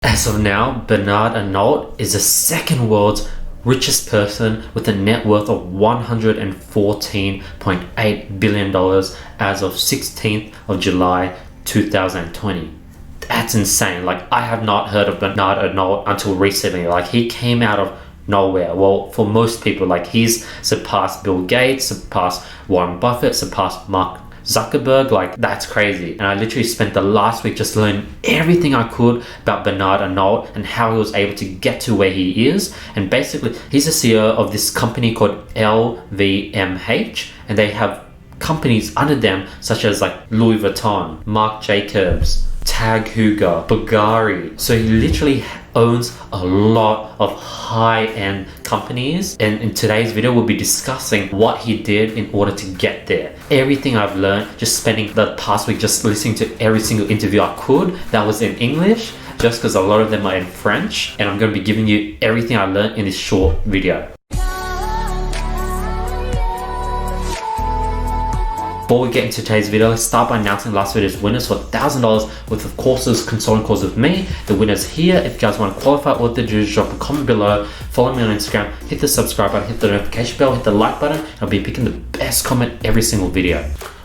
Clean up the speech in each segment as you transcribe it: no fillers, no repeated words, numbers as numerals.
As of now, Bernard Arnault is the second world's richest person with a net worth of $114.8 billion as of 16th of July 2020. That's insane. Like, I have not heard of Bernard Arnault until recently. Like, he came out of nowhere. Well, for most people, like, he's surpassed Bill Gates, surpassed Warren Buffett, surpassed Mark Zuckerberg. Like, that's crazy. And I literally spent the last week just learning everything I could about Bernard Arnault and how he was able to get to where he is. And basically, he's the CEO of this company called LVMH, and they have companies under them such as like Louis Vuitton, Marc Jacobs, Tag Heuer, Bulgari. So he literally owns a lot of high-end companies, and in today's video we'll be discussing what he did in order to get there. Everything I've learned just spending the past week just listening to every single interview I could that was in English, just because a lot of them are in French, and I'm going to be giving you everything I learned in this short video. Before we get into today's video, let's start by announcing last video's winners for $1,000 worth of courses, consulting courses with me. The winner's here. If you guys want to qualify, all to do is drop a comment below, follow me on Instagram, hit the subscribe button, hit the notification bell, hit the like button. I'll be picking the best comment every single video.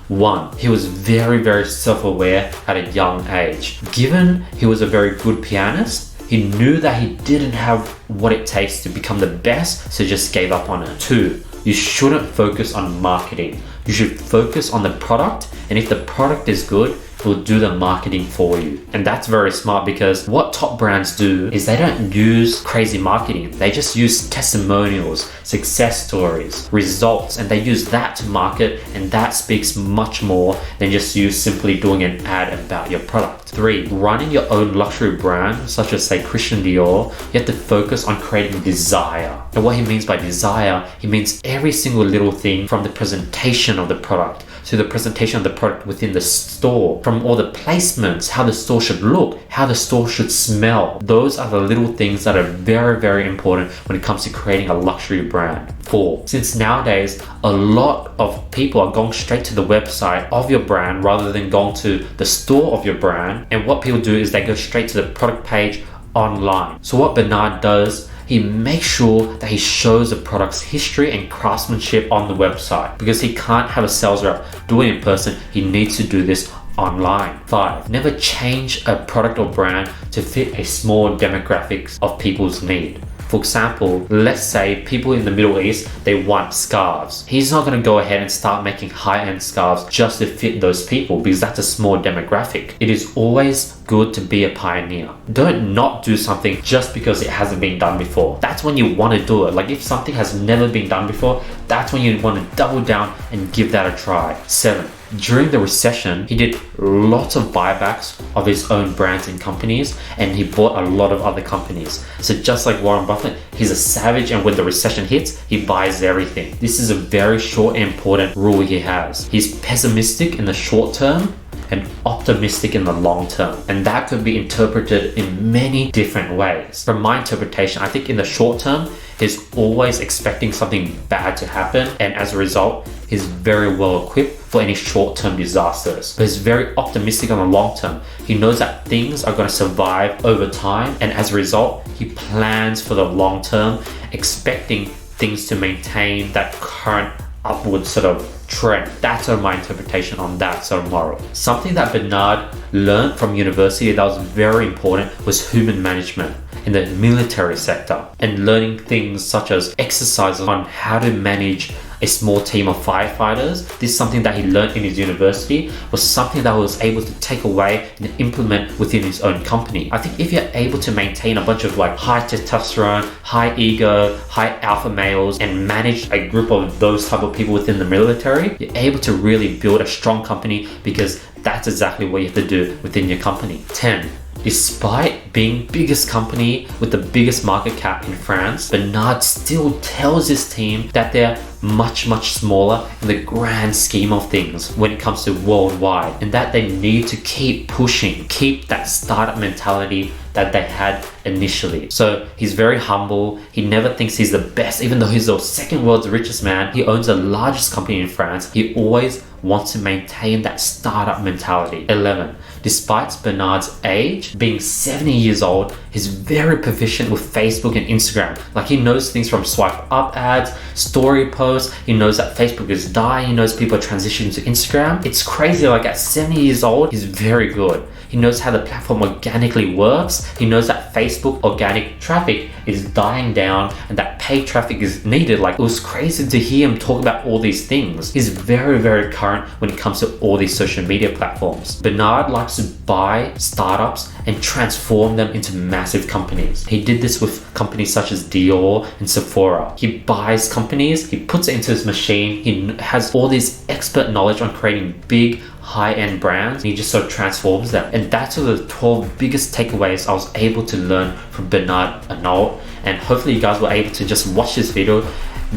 1. He was very self-aware at a young age. Given he was a very good pianist, he knew that he didn't have what it takes to become the best, so just gave up on it. 2. You shouldn't focus on marketing. You should focus on the product, and if the product is good, it will do the marketing for you. And that's very smart, because what top brands do is they don't use crazy marketing. They just use testimonials, success stories, results, and they use that to market, and that speaks much more than just you simply doing an ad about your product. 3. Running your own luxury brand, such as say Christian Dior, you have to focus on creating desire. And what he means by desire, he means every single little thing, from the presentation of the product to the presentation of the product within the store, from all the placements, how the store should look, how the store should smell. Those are the little things that are very important when it comes to creating a luxury brand. 4. Since nowadays a lot of people are going straight to the website of your brand rather than going to the store of your brand, and what people do is they go straight to the product page online. So what Bernard does, he makes sure that he shows the product's history and craftsmanship on the website, because he can't have a sales rep do it in person. He needs to do this online. 5. Never change a product or brand to fit a small demographics of people's need. For example, let's say people in the Middle East, they want scarves. He's not going to go ahead and start making high-end scarves just to fit those people, because that's a small demographic. It is always good to be a pioneer. Don't not do something just because it hasn't been done before. That's when you want to do it. Like, if something has never been done before, that's when you want to double down and give that a try. 7. During the recession, he did lots of buybacks of his own brands and companies, and he bought a lot of other companies. So just like Warren Buffett, he's a savage, and when the recession hits, he buys everything. This is a very short and important rule he has. He's pessimistic in the short term and optimistic in the long term, and that could be interpreted in many different ways. From my interpretation, I think in the short term, he's always expecting something bad to happen, and as a result, he's very well equipped for any short-term disasters. But he's very optimistic on the long term. He knows that things are going to survive over time, and as a result, he plans for the long term, expecting things to maintain that current upward sort of trend. That's sort of my interpretation on that sort of moral. Something that Bernard learned from university that was very important was human management in the military sector, and learning things such as exercises on how to manage a small team of firefighters. This is something that he learned in his university, was something that he was able to take away and implement within his own company. I think if you're able to maintain a bunch of like high testosterone, high ego, high alpha males, and manage a group of those type of people within the military, you're able to really build a strong company, because that's exactly what you have to do within your company. 10. Despite being biggest company with the biggest market cap in France, Bernard still tells his team that they're much smaller in the grand scheme of things when it comes to worldwide, and that they need to keep pushing, keep that startup mentality that they had initially. So he's very humble. He never thinks he's the best, even though he's the second world's richest man. He owns the largest company in France. He always wants to maintain that startup mentality. 11. despite Bernard's age, being 70 years old, he's very proficient with Facebook and Instagram. Like, he knows things from swipe up ads, story posts, he knows that Facebook is dying, he knows people are transitioning to Instagram. It's crazy, like at 70 years old, he's very good. He knows how the platform organically works. He knows that Facebook organic traffic is dying down and that paid traffic is needed. Like, it was crazy to hear him talk about all these things. He's very, very current when it comes to all these social media platforms. Bernard likes to buy startups and transform them into massive companies. He did this with companies such as Dior and Sephora. He buys companies, he puts it into his machine, he has all this expert knowledge on creating big, high-end brands, and he just sort of transforms them. And that's one of the 12 biggest takeaways I was able to learn from Bernard Arnault. And hopefully you guys were able to just watch this video,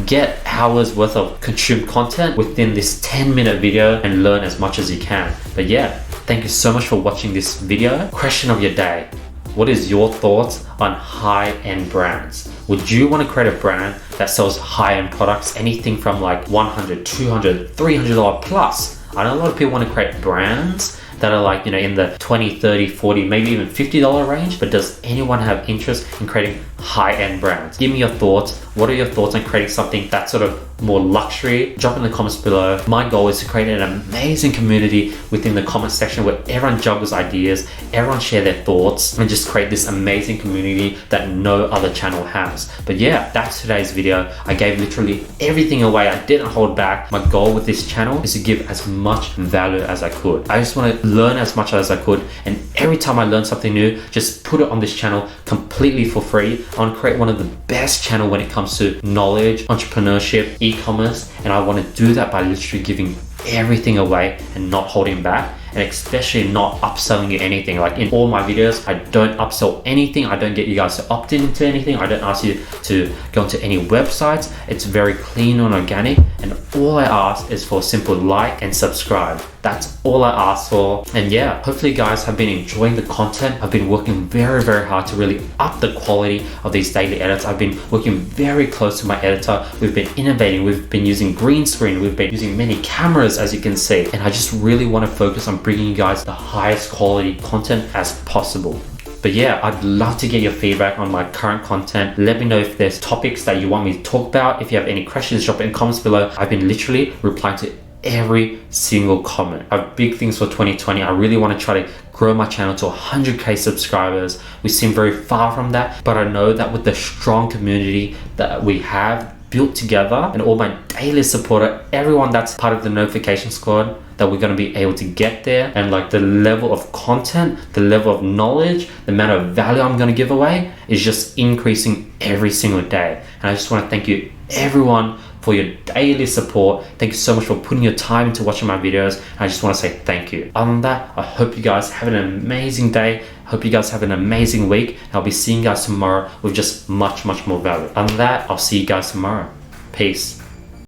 get hours worth of consumed content within this 10-minute video and learn as much as you can. But yeah, thank you so much for watching this video. Question of your day: what is your thoughts on high-end brands? Would you want to create a brand that sells high-end products, anything from like $100, $200, $300 plus? I know a lot of people want to create brands that are like, you know, in the $20, $30, $40, maybe even $50 range, but does anyone have interest in creating high-end brands? Give me your thoughts. What are your thoughts on creating something that's sort of more luxury? Drop in the comments below. My goal is to create an amazing community within the comment section where everyone juggles ideas, everyone share their thoughts, and just create this amazing community that no other channel has. But yeah, that's today's video. I gave literally everything away. I didn't hold back. My goal with this channel is to give as much value as I could. I just want to learn as much as I could, and every time I learn something new, just put it on this channel completely for free. I want to create one of the best channels when it comes to knowledge, entrepreneurship, e-commerce, and I want to do that by literally giving everything away and not holding back, and especially not upselling you anything. Like, in all my videos, I don't upsell anything. I don't get you guys to opt in into anything. I don't ask you to go into any websites. It's very clean and organic, and all I ask is for a simple like and subscribe. That's all I ask for. And yeah, hopefully you guys have been enjoying the content. I've been working very, very hard to really up the quality of these daily edits. I've been working very close to my editor. We've been innovating. We've been using green screen. We've been using many cameras, as you can see. And I just really want to focus on bringing you guys the highest quality content as possible. But yeah, I'd love to get your feedback on my current content. Let me know if there's topics that you want me to talk about. If you have any questions, drop it in comments below. I've been literally replying to every single comment. I have big things for 2020. I really want to try to grow my channel to 100k subscribers. We seem very far from that, but I know that with the strong community that we have built together and all my daily supporter, everyone that's part of the notification squad, that we're going to be able to get there. And like, the level of content, the level of knowledge, the amount of value I'm going to give away is just increasing every single day. And I just want to thank you everyone for your daily support. Thank you so much for putting your time into watching my videos. I just want to say thank you. Other than that, I hope you guys have an amazing day. Hope you guys have an amazing week. I'll be seeing you guys tomorrow with just much more value. Other than that, I'll see you guys tomorrow. Peace.